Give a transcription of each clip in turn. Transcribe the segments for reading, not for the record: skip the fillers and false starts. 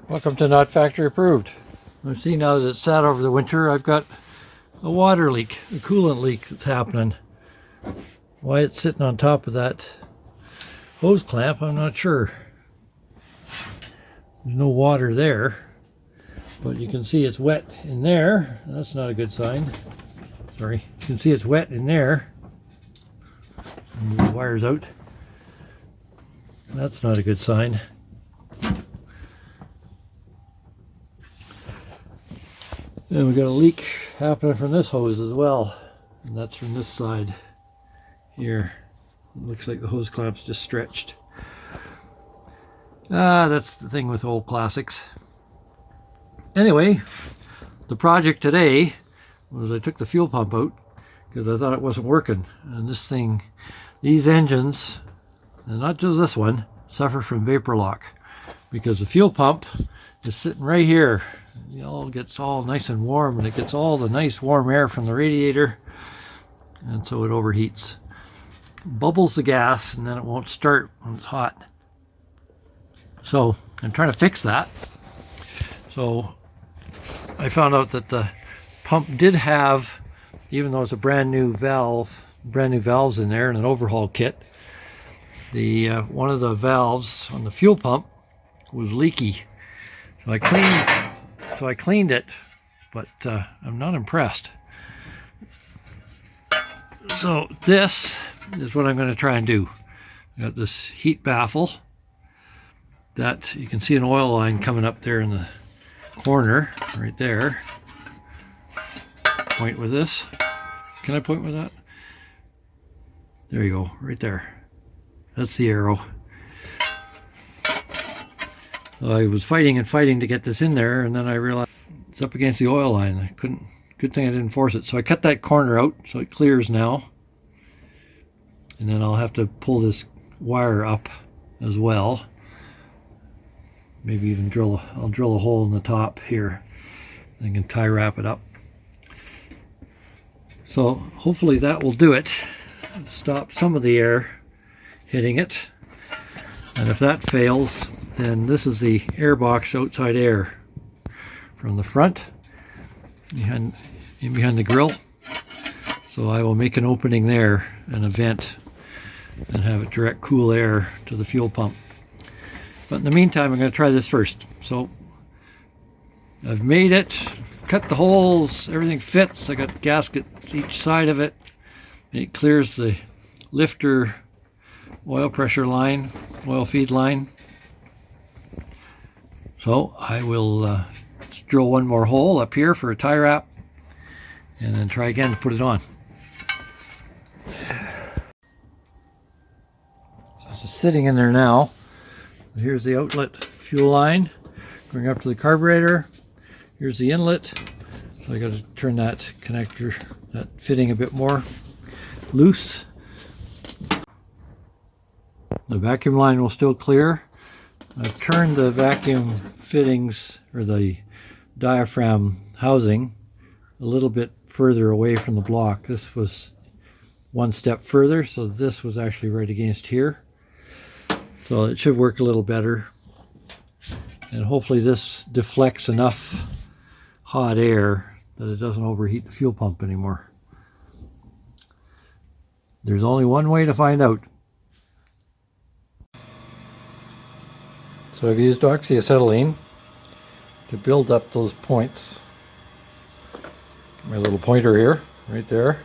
Welcome to Not Factory Approved. I see now that it's sat over the winter, I've got a water leak, a coolant leak that's happening. Why it's sitting on top of that hose clamp, I'm not sure. There's no water there, but you can see it's wet in there. That's not a good sign. Sorry. You can see it's wet in there. Move the wires out. That's not a good sign. And we got a leak happening from this hose as well, and that's from this side here. It looks like the hose clamp's just stretched. That's the thing with old classics. Anyway, the project today was I took the fuel pump out because I thought it wasn't working, and this thing, these engines, and not just this one, suffer from vapor lock because the fuel pump is sitting right here. It all gets all nice and warm, and it gets all the nice warm air from the radiator, and so it overheats, bubbles the gas, and then it won't start when it's hot. So I'm trying to fix that. So I found out that the pump did have, even though it's a brand new valves in there and an overhaul kit, the one of the valves on the fuel pump was leaky. So I cleaned it, but I'm not impressed. So this is what I'm going to try and do. I got this heat baffle that you can see an oil line coming up there in the corner, right there. Point with this. Can I point with that? There you go, right there. That's the arrow. I was fighting and fighting to get this in there, and then I realized it's up against the oil line. I couldn't, good thing I didn't force it. So I cut that corner out so it clears now. And then I'll have to pull this wire up as well. Maybe even I'll drill a hole in the top here. I can tie wrap it up. So hopefully that will do it. Stop some of the air hitting it. And if that fails, then this is the air box outside air from the front behind the grill. So I will make an opening there and a vent and have it direct cool air to the fuel pump. But in the meantime, I'm going to try this first. So I've made it, cut the holes, everything fits. I got gaskets each side of it. It clears the lifter oil pressure line, oil feed line. So I will drill one more hole up here for a tie wrap and then try again to put it on. So it's just sitting in there now. Here's the outlet fuel line going up to the carburetor. Here's the inlet. So I got to turn that connector, that fitting a bit more loose. The vacuum line will still clear. I've turned the vacuum fittings, or the diaphragm housing, a little bit further away from the block. This was one step further, so this was actually right against here. So it should work a little better. And hopefully this deflects enough hot air that it doesn't overheat the fuel pump anymore. There's only one way to find out. So I've used oxyacetylene to build up those points. My little pointer here, right there,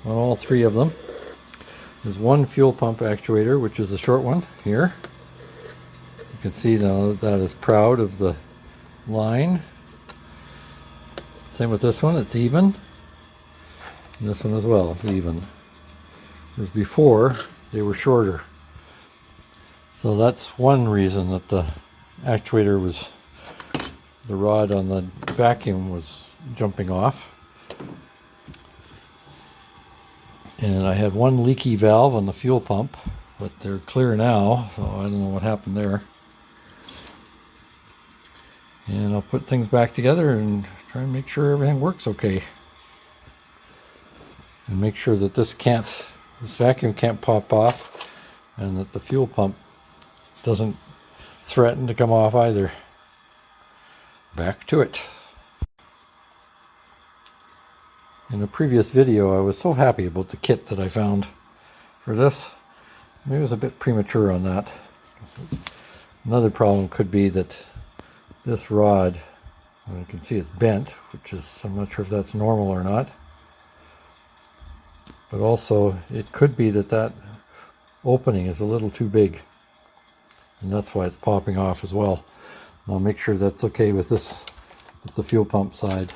on all three of them. There's one fuel pump actuator, which is the short one here. You can see now that is proud of the line. Same with this one, it's even. And this one as well, it's even. Whereas before, they were shorter. So that's one reason that the actuator was, the rod on the vacuum was jumping off. And I had one leaky valve on the fuel pump, but they're clear now, so I don't know what happened there. And I'll put things back together and try and make sure everything works okay. And make sure that this vacuum can't pop off, and that the fuel pump doesn't threaten to come off either. back to it. In a previous video, I was so happy about the kit that I found for this. Maybe I was a bit premature on that. Another problem could be that this rod, you can see it's bent, which is, I'm not sure if that's normal or not. But also, it could be that that opening is a little too big. And that's why it's popping off as well. And I'll make sure that's okay with this, with the fuel pump side.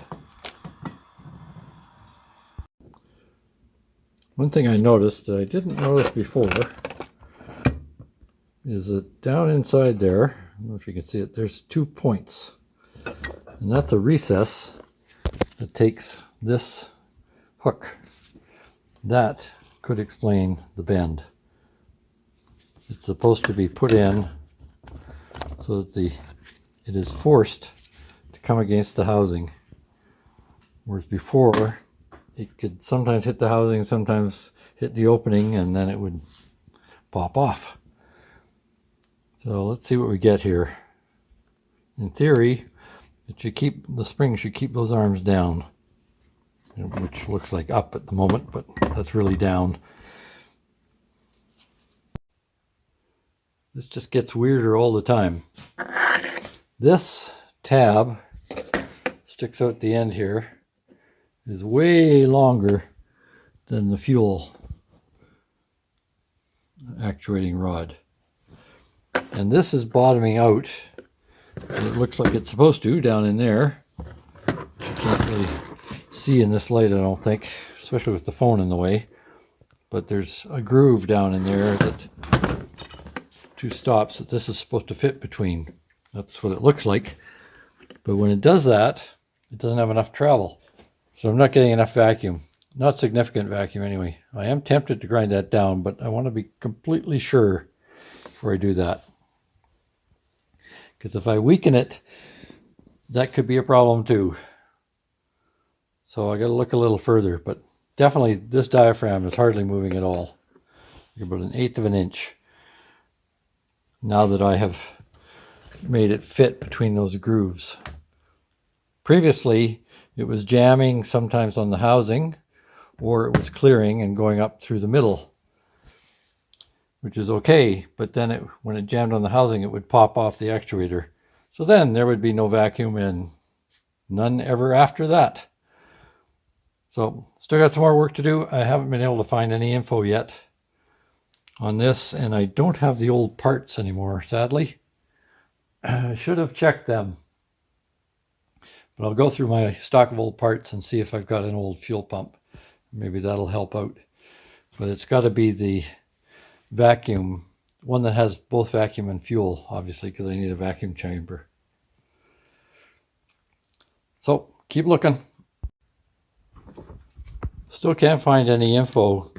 One thing I noticed that I didn't notice before is that down inside there, I don't know if you can see it, there's 2 points. And that's a recess that takes this hook. That could explain the bend. It's supposed to be put in so that it is forced to come against the housing. Whereas before, it could sometimes hit the housing, sometimes hit the opening, and then it would pop off. So let's see what we get here. In theory, the spring should keep those arms down, which looks like up at the moment, but that's really down. This just gets weirder all the time. This tab sticks out the end here, is way longer than the fuel actuating rod. And this is bottoming out, and it looks like it's supposed to down in there. You can't really see in this light, I don't think, especially with the phone in the way. But there's a groove down in there, that 2 stops that this is supposed to fit between. That's what it looks like. But when it does that, it doesn't have enough travel. So I'm not getting enough vacuum. Not significant vacuum anyway. I am tempted to grind that down, but I want to be completely sure before I do that. Because if I weaken it, that could be a problem too. So I got to look a little further, but definitely this diaphragm is hardly moving at all. About 1/8 of an inch. Now that I have made it fit between those grooves. Previously, it was jamming sometimes on the housing, or it was clearing and going up through the middle, which is okay, but then when it jammed on the housing, it would pop off the actuator. So then there would be no vacuum, and none ever after that. So still got some more work to do. I haven't been able to find any info yet on this, and I don't have the old parts anymore, sadly. I should have checked them. But I'll go through my stock of old parts and see if I've got an old fuel pump. Maybe that'll help out. But it's got to be the vacuum, one that has both vacuum and fuel, obviously, because I need a vacuum chamber. So keep looking. Still can't find any info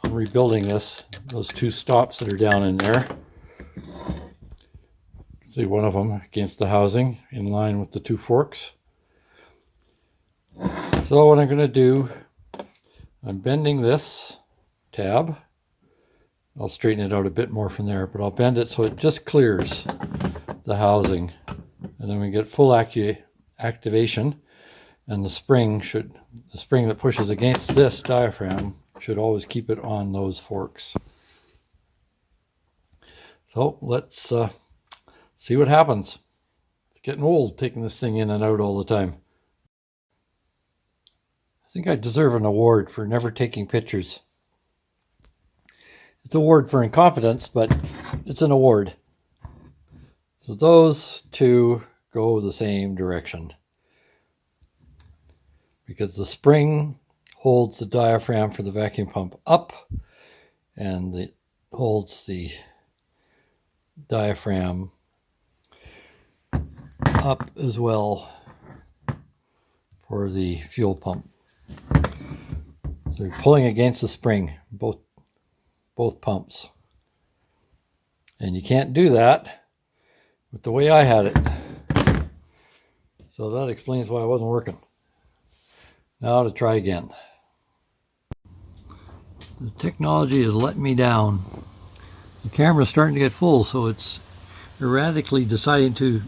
on rebuilding this. Those 2 stops that are down in there. See one of them against the housing in line with the 2 forks. So what I'm going to do, I'm bending this tab. I'll straighten it out a bit more from there, but I'll bend it so it just clears the housing. And then we get full activation, and the spring that pushes against this diaphragm should always keep it on those forks. So let's see what happens. It's getting old taking this thing in and out all the time. I think I deserve an award for never taking pictures. It's an award for incompetence, but it's an award. So those 2 go the same direction, because the spring holds the diaphragm for the vacuum pump up, and it holds the diaphragm up as well for the fuel pump. So you're pulling against the spring, both pumps. And you can't do that with the way I had it. So that explains why it wasn't working. Now to try again. The technology has let me down. The camera's starting to get full, so it's erratically deciding to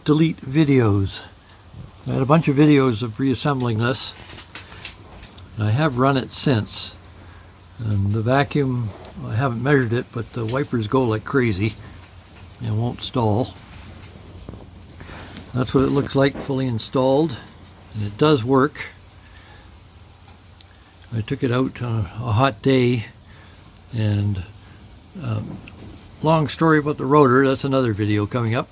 delete videos. I had a bunch of videos of reassembling this. And I have run it since. And the vacuum, I haven't measured it, but the wipers go like crazy and won't stall. That's what it looks like fully installed, and it does work. I took it out on a hot day, and long story about the rotor, that's another video coming up.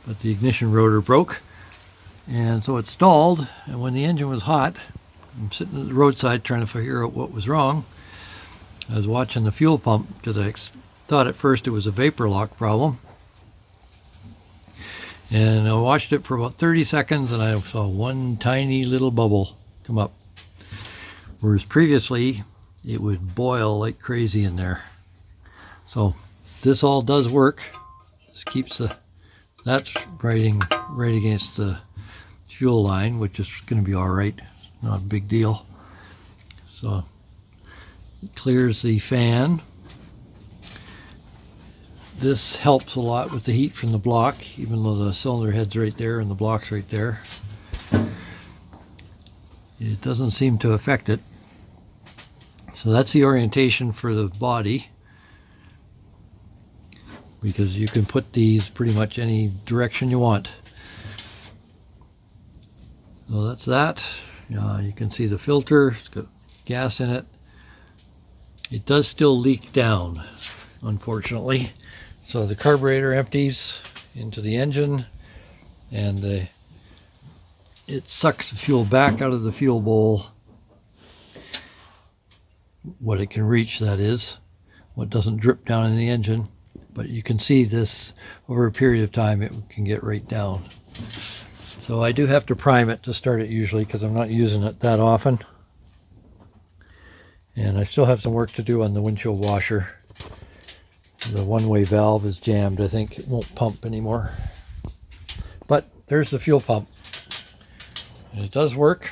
But the ignition rotor broke, and so it stalled, and when the engine was hot, I'm sitting at the roadside trying to figure out what was wrong. I was watching the fuel pump because I thought at first it was a vapor lock problem. And I watched it for about 30 seconds and I saw one tiny little bubble come up. Whereas previously it would boil like crazy in there. So this all does work. This keeps that's right against the fuel line, which is going to be all right. Not a big deal. So it clears the fan. This helps a lot with the heat from the block, even though the cylinder head's right there and the block's right there. It doesn't seem to affect it. So that's the orientation for the body, because you can put these pretty much any direction you want. So that's that. You can see the filter, it's got gas in it. It does still leak down, unfortunately. So the carburetor empties into the engine, and it sucks the fuel back out of the fuel bowl. What it can reach, that is. What doesn't drip down in the engine. But you can see this over a period of time, it can get right down. So I do have to prime it to start it usually, because I'm not using it that often. And I still have some work to do on the windshield washer. The one-way valve is jammed. I think it won't pump anymore. But there's the fuel pump. And it does work.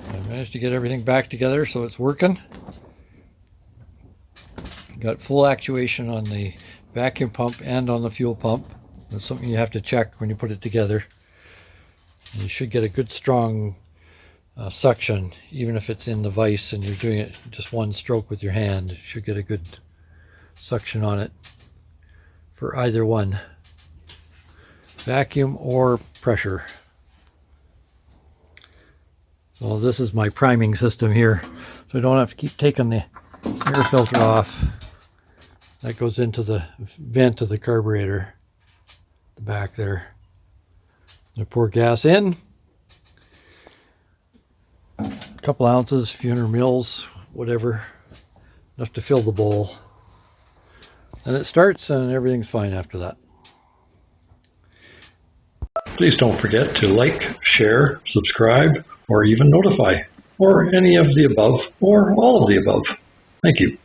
I managed to get everything back together so it's working. Got full actuation on the vacuum pump and on the fuel pump. That's something you have to check when you put it together. And you should get a good strong suction, even if it's in the vise and you're doing it just one stroke with your hand. You should get a good suction on it for either one, vacuum or pressure. So this is my priming system here, so I don't have to keep taking the air filter off. That goes into the vent of the carburetor, the back there. I pour gas in, a couple ounces, few hundred mils, whatever, enough to fill the bowl. And it starts and everything's fine after that. Please don't forget to like, share, subscribe, or even notify, or any of the above, or all of the above. Thank you.